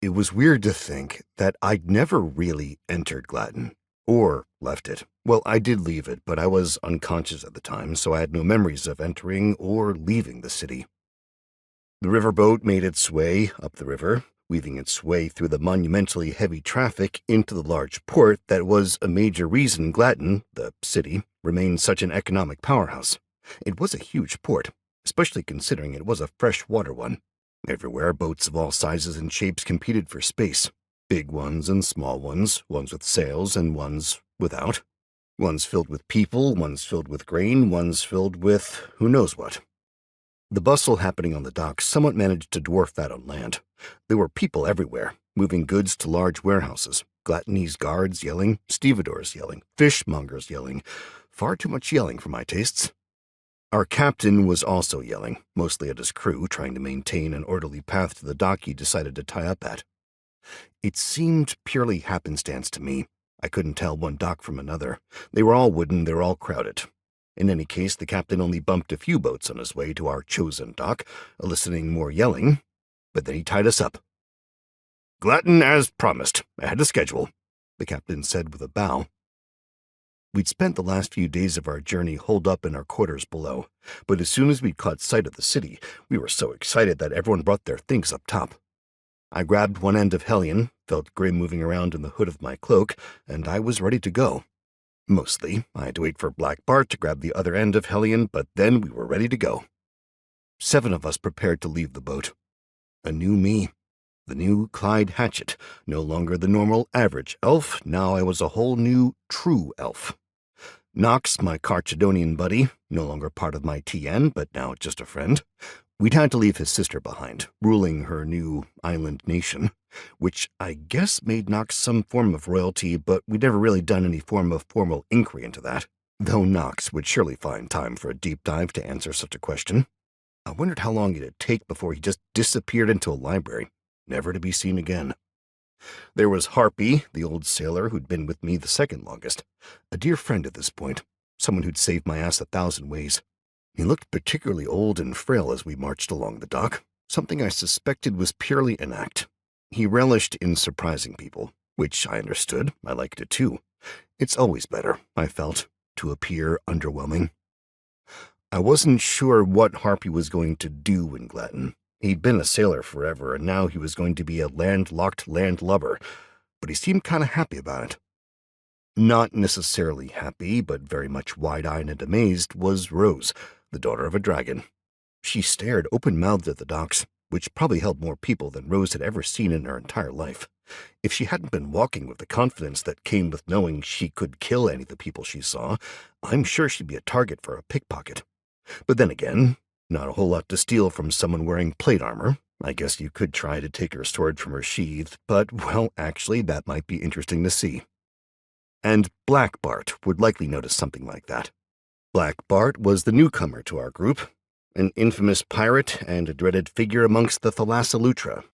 It was weird to think that I'd never really entered Glaton, or left it. Well, I did leave it, but I was unconscious at the time, so I had no memories of entering or leaving the city. The riverboat made its way up the river, weaving its way through the monumentally heavy traffic into the large port that was a major reason Glaton, the city, remained such an economic powerhouse. It was a huge port, especially considering it was a freshwater one. Everywhere, boats of all sizes and shapes competed for space. Big ones and small ones with sails and ones without. Ones filled with people, ones filled with grain, ones filled with who knows what. The bustle happening on the docks somewhat managed to dwarf that on land. There were people everywhere, moving goods to large warehouses, Glatonese guards yelling, stevedores yelling, fishmongers yelling. Far too much yelling for my tastes. Our captain was also yelling, mostly at his crew, trying to maintain an orderly path to the dock he decided to tie up at. It seemed purely happenstance to me. I couldn't tell one dock from another. They were all wooden, they were all crowded. In any case, the captain only bumped a few boats on his way to our chosen dock, eliciting more yelling, but then he tied us up. "Glaton as promised, ahead of schedule," the captain said with a bow. We'd spent the last few days of our journey holed up in our quarters below, but as soon as we caught sight of the city, we were so excited that everyone brought their things up top. I grabbed one end of Hellion, felt Grim moving around in the hood of my cloak, and I was ready to go. Mostly, I had to wait for Black Bart to grab the other end of Hellion, but then we were ready to go. 7 of us prepared to leave the boat. A new me. The new Clyde Hatchett, no longer the normal average elf, now I was a whole new true elf. Nox, my Carchedonian buddy, no longer part of my TN, but now just a friend. We'd had to leave his sister behind, ruling her new island nation, which I guess made Nox some form of royalty, but we'd never really done any form of formal inquiry into that, though Nox would surely find time for a deep dive to answer such a question. I wondered how long it'd take before he just disappeared into a library, never to be seen again. There was Harpy, the old sailor who'd been with me the second longest, a dear friend at this point, someone who'd saved my ass 1,000 ways. He looked particularly old and frail as we marched along the dock, something I suspected was purely an act. He relished in surprising people, which I understood. I liked it too. It's always better, I felt, to appear underwhelming. I wasn't sure what Harpy was going to do in Glaton. He'd been a sailor forever, and now he was going to be a landlocked landlubber, but he seemed kind of happy about it. Not necessarily happy, but very much wide-eyed and amazed, was Rose, the daughter of a dragon. She stared open-mouthed at the docks, which probably held more people than Rose had ever seen in her entire life. If she hadn't been walking with the confidence that came with knowing she could kill any of the people she saw, I'm sure she'd be a target for a pickpocket. But then again, not a whole lot to steal from someone wearing plate armor. I guess you could try to take her sword from her sheath, but, well, actually, that might be interesting to see. And Black Bart would likely notice something like that. Black Bart was the newcomer to our group, an infamous pirate and a dreaded figure amongst the Thalassalutra,